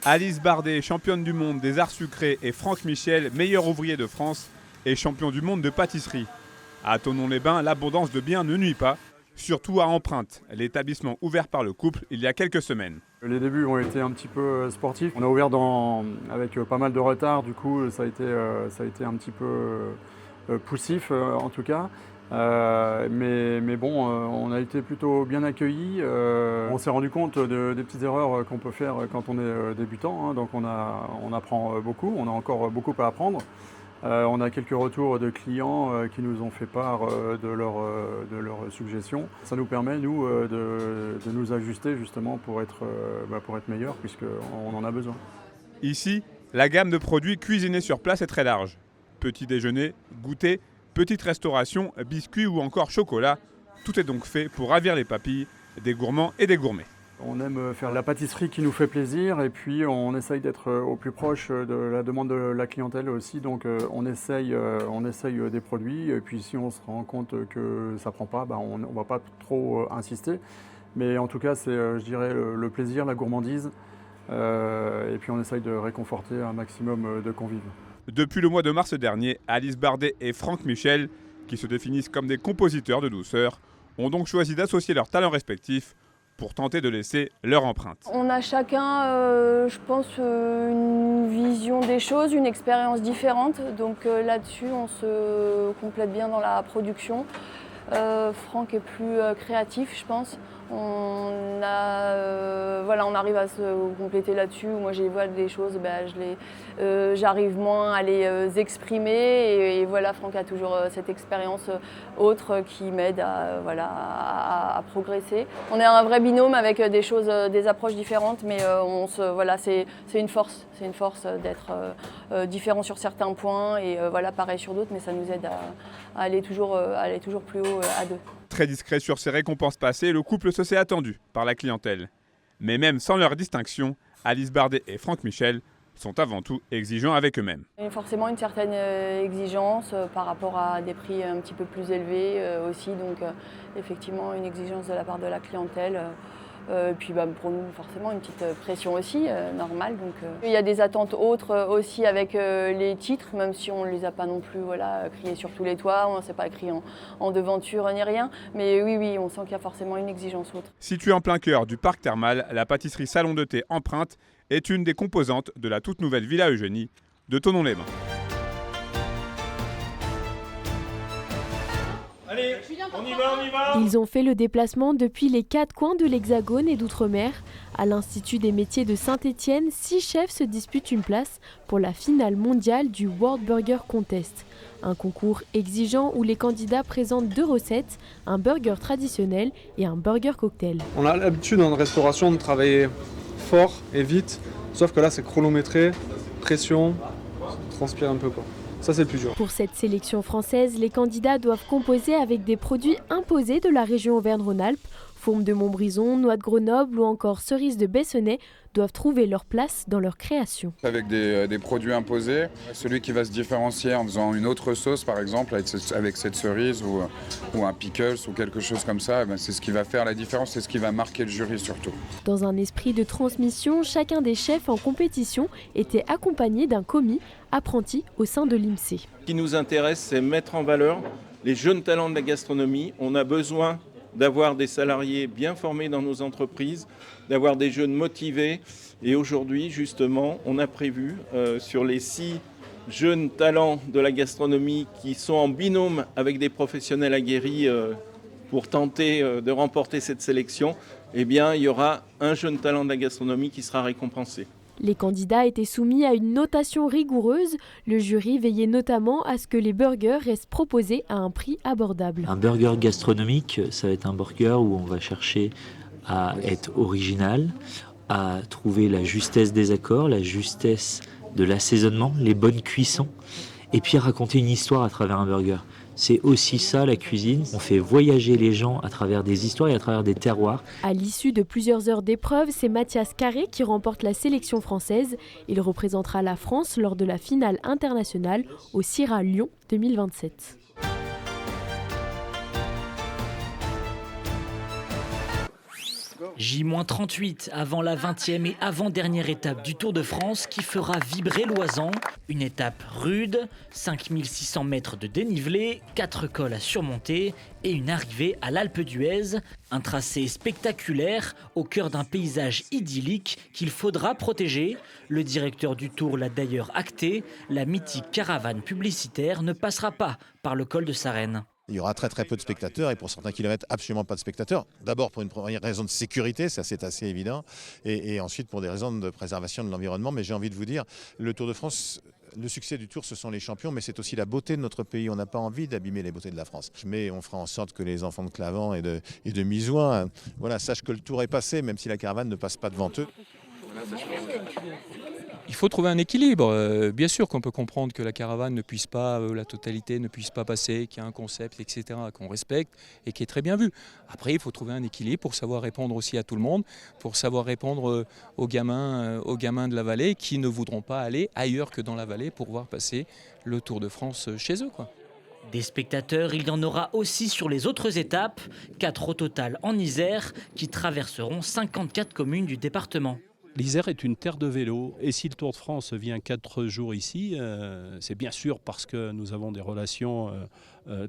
Alice Bardet, championne du monde des arts sucrés, et Franck Michel, meilleur ouvrier de France et champion du monde de pâtisserie. À Thonon-les-Bains, l'abondance de biens ne nuit pas, surtout à Empreinte, l'établissement ouvert par le couple il y a quelques semaines. Les débuts ont été un petit peu sportifs. On a ouvert avec pas mal de retard, du coup ça a été un petit peu poussif en tout cas. Mais bon, on a été plutôt bien accueillis. On s'est rendu compte des petites erreurs qu'on peut faire quand on est débutant, hein, donc on apprend beaucoup, on a encore beaucoup à apprendre. On a quelques retours de clients qui nous ont fait part de leurs suggestions. Ça nous permet, nous, de nous ajuster justement pour être meilleurs, puisqu'on en a besoin. Ici, la gamme de produits cuisinés sur place est très large. Petit déjeuner, goûter, petite restauration, biscuits ou encore chocolat. Tout est donc fait pour ravir les papilles des gourmands et des gourmets. On aime faire la pâtisserie qui nous fait plaisir et puis on essaye d'être au plus proche de la demande de la clientèle aussi. Donc on essaye des produits et puis si on se rend compte que ça ne prend pas, on ne va pas trop insister. Mais en tout cas, c'est, je dirais, le plaisir, la gourmandise et puis on essaye de réconforter un maximum de convives. Depuis le mois de mars dernier, Alice Bardet et Franck Michel, qui se définissent comme des compositeurs de douceur, ont donc choisi d'associer leurs talents respectifs pour tenter de laisser leur empreinte. On a chacun, je pense, une vision des choses, une expérience différente. Donc là-dessus, on se complète bien dans la production. Franck est plus créatif, je pense. On arrive à se compléter là-dessus. Moi, j'ai des choses, j'arrive moins à les exprimer. Et voilà, Franck a toujours cette expérience autre qui m'aide à progresser. On est un vrai binôme avec des approches différentes, mais c'est une force. C'est une force d'être différent sur certains points et pareil sur d'autres, mais ça nous aide à aller toujours plus haut à deux. Très discret sur ses récompenses passées, le couple se sait attendu par la clientèle. Mais même sans leur distinction, Alice Bardet et Franck Michel sont avant tout exigeants avec eux-mêmes. Il y a forcément une certaine exigence par rapport à des prix un petit peu plus élevés aussi, donc effectivement une exigence de la part de la clientèle. Puis pour nous, forcément, une petite pression aussi, normale. Donc, il y a des attentes autres aussi avec les titres, même si on ne les a pas non plus criés sur tous les toits, on ne s'est pas écrit en devanture ni rien. Mais oui, on sent qu'il y a forcément une exigence autre. Située en plein cœur du parc thermal, la pâtisserie Salon de thé Empreinte est une des composantes de la toute nouvelle Villa Eugénie de Thonon-les-Bains. Allez, on y va. Ils ont fait le déplacement depuis les 4 coins de l'Hexagone et d'Outre-mer. À l'Institut des métiers de Saint-Étienne, 6 chefs se disputent une place pour la finale mondiale du World Burger Contest. Un concours exigeant où les candidats présentent 2 recettes, un burger traditionnel et un burger cocktail. On a l'habitude en restauration de travailler fort et vite, sauf que là c'est chronométré, pression, ça transpire un peu quoi. Ça, c'est le plus dur. Pour cette sélection française, les candidats doivent composer avec des produits imposés de la région Auvergne-Rhône-Alpes. Fourme de Montbrison, noix de Grenoble ou encore cerises de Bessonnet doivent trouver leur place dans leur création. Avec des produits imposés, celui qui va se différencier en faisant une autre sauce par exemple avec cette cerise ou un pickles ou quelque chose comme ça, c'est ce qui va faire la différence, c'est ce qui va marquer le jury surtout. Dans un esprit de transmission, chacun des chefs en compétition était accompagné d'un commis apprenti au sein de l'IMSEE. Ce qui nous intéresse, c'est mettre en valeur les jeunes talents de la gastronomie. On a besoin d'avoir des salariés bien formés dans nos entreprises, d'avoir des jeunes motivés. Et aujourd'hui, justement, on a prévu sur les 6 jeunes talents de la gastronomie qui sont en binôme avec des professionnels aguerris pour tenter de remporter cette sélection, il y aura un jeune talent de la gastronomie qui sera récompensé. Les candidats étaient soumis à une notation rigoureuse. Le jury veillait notamment à ce que les burgers restent proposés à un prix abordable. Un burger gastronomique, ça va être un burger où on va chercher à être original, à trouver la justesse des accords, la justesse de l'assaisonnement, les bonnes cuissons, et puis raconter une histoire à travers un burger. C'est aussi ça la cuisine, on fait voyager les gens à travers des histoires et à travers des terroirs. À l'issue de plusieurs heures d'épreuve, c'est Mathias Carré qui remporte la sélection française. Il représentera la France lors de la finale internationale au CIRA Lyon 2027. J-38 avant la 20e et avant-dernière étape du Tour de France qui fera vibrer l'Oisans. Une étape rude, 5600 mètres de dénivelé, 4 cols à surmonter et une arrivée à l'Alpe d'Huez. Un tracé spectaculaire au cœur d'un paysage idyllique qu'il faudra protéger. Le directeur du Tour l'a d'ailleurs acté. La mythique caravane publicitaire ne passera pas par le col de Sarenne. Il y aura très peu de spectateurs et pour certains kilomètres, absolument pas de spectateurs. D'abord pour une première raison de sécurité, ça c'est assez évident, et ensuite pour des raisons de préservation de l'environnement. Mais j'ai envie de vous dire, le Tour de France, le succès du Tour, ce sont les champions, mais c'est aussi la beauté de notre pays. On n'a pas envie d'abîmer les beautés de la France. Mais on fera en sorte que les enfants de Clavant et de Misoing sachent que le Tour est passé, même si la caravane ne passe pas devant eux. Il faut trouver un équilibre. Bien sûr qu'on peut comprendre que la caravane ne puisse pas, la totalité ne puisse pas passer, qu'il y a un concept, etc., qu'on respecte et qui est très bien vu. Après, il faut trouver un équilibre pour savoir répondre aussi à tout le monde, pour savoir répondre aux gamins de la vallée qui ne voudront pas aller ailleurs que dans la vallée pour voir passer le Tour de France chez eux, quoi. Des spectateurs, il y en aura aussi sur les autres étapes, 4 au total en Isère, qui traverseront 54 communes du département. L'Isère est une terre de vélo et si le Tour de France vient 4 jours ici, c'est bien sûr parce que nous avons des relations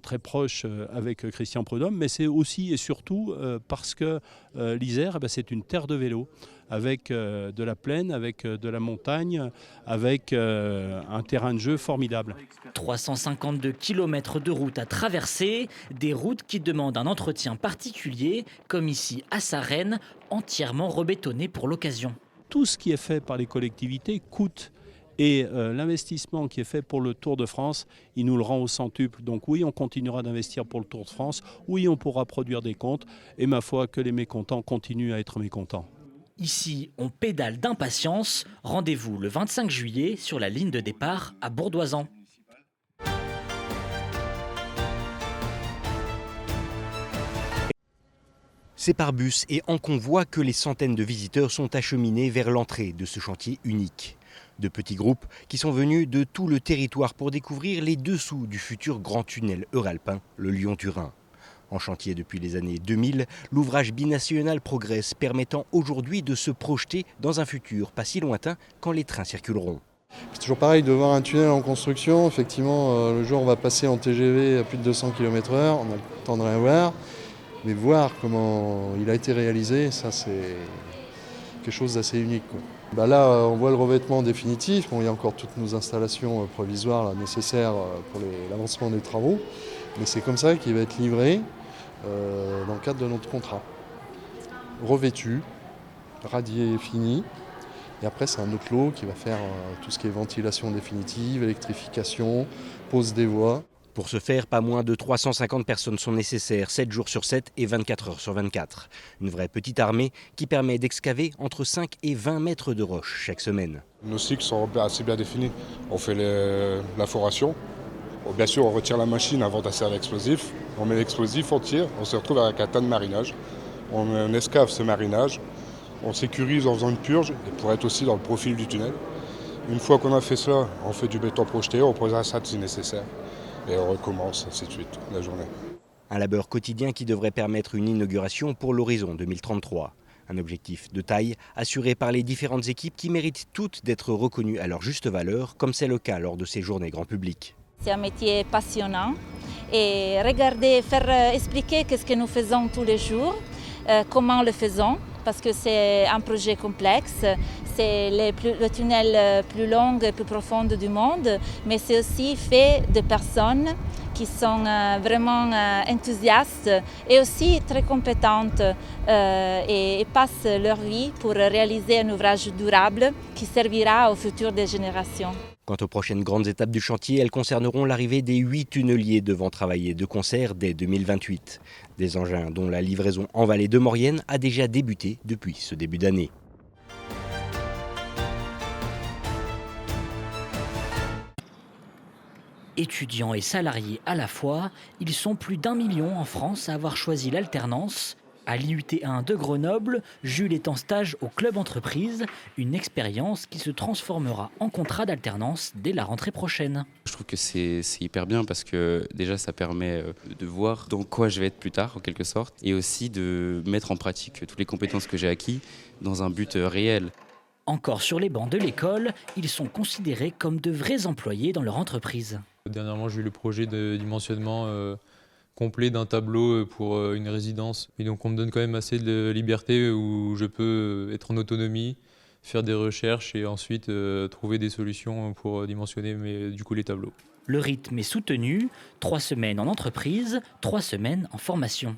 très proches avec Christian Prudhomme, mais c'est aussi et surtout parce que l'Isère, c'est une terre de vélo avec de la plaine, avec de la montagne, avec un terrain de jeu formidable. 352 km de route à traverser, des routes qui demandent un entretien particulier, comme ici à Sarenne, entièrement rebétonnées pour l'occasion. Tout ce qui est fait par les collectivités coûte et l'investissement qui est fait pour le Tour de France, il nous le rend au centuple. Donc oui, on continuera d'investir pour le Tour de France, oui, on pourra produire des comptes et ma foi que les mécontents continuent à être mécontents. Ici, on pédale d'impatience. Rendez-vous le 25 juillet sur la ligne de départ à Bourdoisan. C'est par bus et en convoi que les centaines de visiteurs sont acheminés vers l'entrée de ce chantier unique. De petits groupes qui sont venus de tout le territoire pour découvrir les dessous du futur grand tunnel euralpin, le Lyon-Turin. En chantier depuis les années 2000, l'ouvrage binational progresse, permettant aujourd'hui de se projeter dans un futur pas si lointain quand les trains circuleront. C'est toujours pareil de voir un tunnel en construction. Effectivement, le jour où on va passer en TGV à plus de 200 km/h, on a le temps de rien voir. Mais voir comment il a été réalisé, ça c'est quelque chose d'assez unique, quoi. Là, on voit le revêtement définitif. Il y a encore toutes nos installations provisoires nécessaires pour l'avancement des travaux. Mais c'est comme ça qu'il va être livré dans le cadre de notre contrat. Revêtu, radié fini. Et après, c'est un autre lot qui va faire tout ce qui est ventilation définitive, électrification, pose des voies. Pour ce faire, pas moins de 350 personnes sont nécessaires, 7 jours sur 7 et 24 heures sur 24. Une vraie petite armée qui permet d'excaver entre 5 et 20 mètres de roche chaque semaine. Nos cycles sont assez bien définis. On fait la foration. Bien sûr, on retire la machine avant d'insérer l'explosif. On met l'explosif, on tire, on se retrouve avec un tas de marinage. On escave ce marinage, on sécurise en faisant une purge et pour être aussi dans le profil du tunnel. Une fois qu'on a fait cela, on fait du béton projeté, on pose un SAT si nécessaire. Et on recommence ainsi de suite la journée. Un labeur quotidien qui devrait permettre une inauguration pour l'horizon 2033. Un objectif de taille assuré par les différentes équipes qui méritent toutes d'être reconnues à leur juste valeur, comme c'est le cas lors de ces journées grand public. C'est un métier passionnant et regarder, faire expliquer ce que nous faisons tous les jours, comment le faisons, parce que c'est un projet complexe. C'est le tunnel plus long et plus profond du monde, mais c'est aussi fait de personnes qui sont vraiment enthousiastes et aussi très compétentes et passent leur vie pour réaliser un ouvrage durable qui servira aux futures des générations. Quant aux prochaines grandes étapes du chantier, elles concerneront l'arrivée des 8 tunneliers devant travailler de concert dès 2028. Des engins dont la livraison en vallée de Maurienne a déjà débuté depuis ce début d'année. Étudiants et salariés à la fois, ils sont plus d'1 million en France à avoir choisi l'alternance. À l'IUT1 de Grenoble, Jules est en stage au club entreprise, une expérience qui se transformera en contrat d'alternance dès la rentrée prochaine. Je trouve que c'est hyper bien parce que déjà ça permet de voir dans quoi je vais être plus tard en quelque sorte et aussi de mettre en pratique toutes les compétences que j'ai acquises dans un but réel. Encore sur les bancs de l'école, ils sont considérés comme de vrais employés dans leur entreprise. Dernièrement, j'ai eu le projet de dimensionnement complet d'un tableau pour une résidence. Et donc on me donne quand même assez de liberté où je peux être en autonomie, faire des recherches et ensuite trouver des solutions pour dimensionner les tableaux. Le rythme est soutenu, 3 semaines en entreprise, 3 semaines en formation.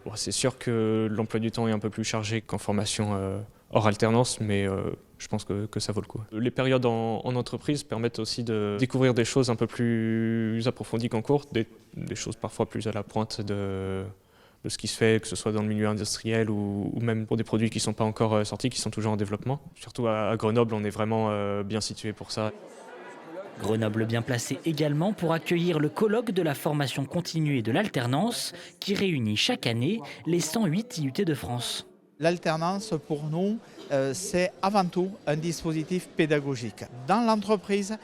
Bon, c'est sûr que l'emploi du temps est un peu plus chargé qu'en formation hors alternance, mais je pense que ça vaut le coup. Les périodes en entreprise permettent aussi de découvrir des choses un peu plus approfondies qu'en cours, des choses parfois plus à la pointe de ce qui se fait, que ce soit dans le milieu industriel ou même pour des produits qui ne sont pas encore sortis, qui sont toujours en développement. Surtout à Grenoble, on est vraiment bien situé pour ça. Grenoble bien placé également pour accueillir le colloque de la formation continue et de l'alternance qui réunit chaque année les 108 IUT de France. L'alternance, pour nous, c'est avant tout un dispositif pédagogique. Dans l'entreprise,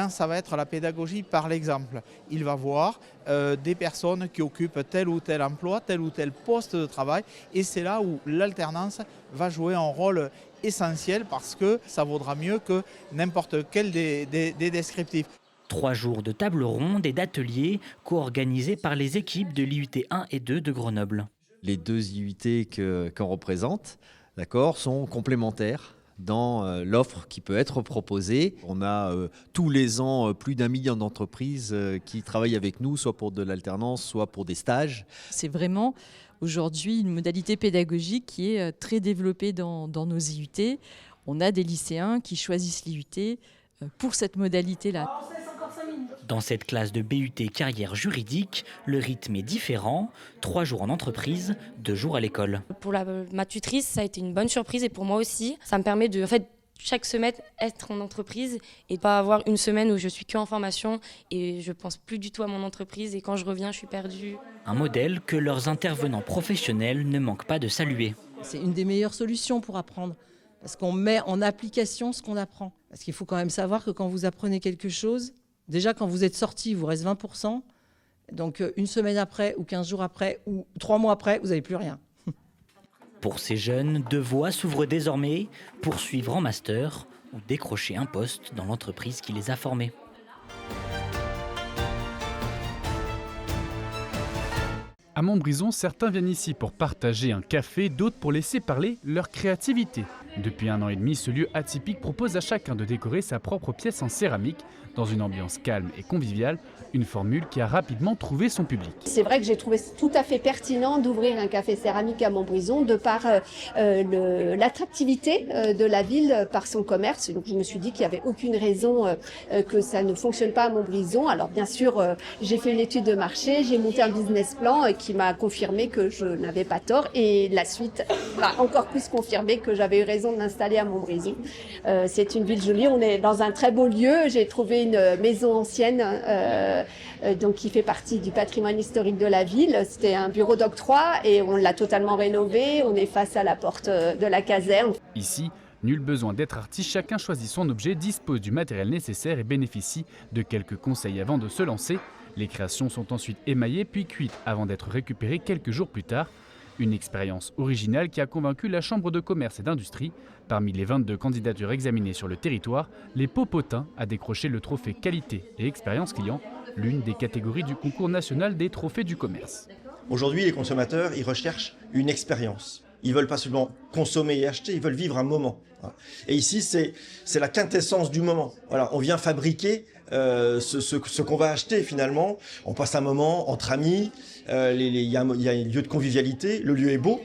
ça va être la pédagogie par l'exemple. Il va voir des personnes qui occupent tel ou tel emploi, tel ou tel poste de travail. Et c'est là où l'alternance va jouer un rôle essentiel parce que ça vaudra mieux que n'importe quel des descriptifs. 3 jours de table ronde et d'ateliers co-organisés par les équipes de l'IUT 1 et 2 de Grenoble. Les 2 IUT qu'on représente, sont complémentaires dans l'offre qui peut être proposée. On a tous les ans plus d'1 million d'entreprises qui travaillent avec nous, soit pour de l'alternance, soit pour des stages. C'est vraiment aujourd'hui une modalité pédagogique qui est très développée dans nos IUT. On a des lycéens qui choisissent l'IUT pour cette modalité-là. Dans cette classe de BUT carrière juridique, le rythme est différent. 3 jours en entreprise, 2 jours à l'école. Pour ma tutrice, ça a été une bonne surprise et pour moi aussi. Ça me permet de, chaque semaine, être en entreprise et pas avoir une semaine où je suis qu'en formation et je pense plus du tout à mon entreprise et quand je reviens, je suis perdue. Un modèle que leurs intervenants professionnels ne manquent pas de saluer. C'est une des meilleures solutions pour apprendre. Parce qu'on met en application ce qu'on apprend. Parce qu'il faut quand même savoir que quand vous apprenez quelque chose, déjà quand vous êtes sorti, il vous reste 20%. Donc une semaine après, ou 15 jours après, ou 3 mois après, vous n'avez plus rien. Pour ces jeunes, 2 voies s'ouvrent désormais, poursuivre en master ou décrocher un poste dans l'entreprise qui les a formés. À Montbrison, certains viennent ici pour partager un café, d'autres pour laisser parler leur créativité. Depuis 1 an et demi, ce lieu atypique propose à chacun de décorer sa propre pièce en céramique dans une ambiance calme et conviviale, une formule qui a rapidement trouvé son public. C'est vrai que j'ai trouvé tout à fait pertinent d'ouvrir un café céramique à Montbrison de par l'attractivité de la ville par son commerce. Donc je me suis dit qu'il n'y avait aucune raison que ça ne fonctionne pas à Montbrison. Alors bien sûr, j'ai fait une étude de marché, j'ai monté un business plan qui m'a confirmé que je n'avais pas tort et la suite m'a encore plus confirmé que j'avais eu raison de l'installer à Montbrison. C'est une ville jolie, on est dans un très beau lieu. J'ai trouvé une maison ancienne donc qui fait partie du patrimoine historique de la ville. C'était un bureau d'octroi et on l'a totalement rénové. On est face à la porte de la caserne. Ici, nul besoin d'être artiste, chacun choisit son objet, dispose du matériel nécessaire et bénéficie de quelques conseils avant de se lancer. Les créations sont ensuite émaillées puis cuites avant d'être récupérées quelques jours plus tard. Une expérience originale qui a convaincu la Chambre de commerce et d'industrie. Parmi les 22 candidatures examinées sur le territoire, les Popotins a décroché le trophée qualité et expérience client, l'une des catégories du concours national des trophées du commerce. Aujourd'hui, les consommateurs, ils recherchent une expérience. Ils ne veulent pas seulement consommer et acheter, ils veulent vivre un moment. Et ici, c'est la quintessence du moment. Voilà, on vient fabriquer ce qu'on va acheter finalement. On passe un moment entre amis, il y a un lieu de convivialité, le lieu est beau,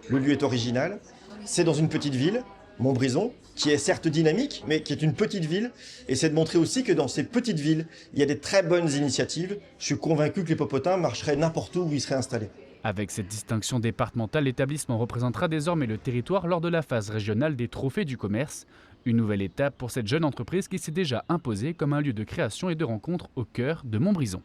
le lieu est original. C'est dans une petite ville, Montbrison, qui est certes dynamique, mais qui est une petite ville. Et c'est de montrer aussi que dans ces petites villes, il y a des très bonnes initiatives. Je suis convaincu que les Popotins marcheraient n'importe où ils seraient installés. Avec cette distinction départementale, l'établissement représentera désormais le territoire lors de la phase régionale des trophées du commerce. Une nouvelle étape pour cette jeune entreprise qui s'est déjà imposée comme un lieu de création et de rencontre au cœur de Montbrison.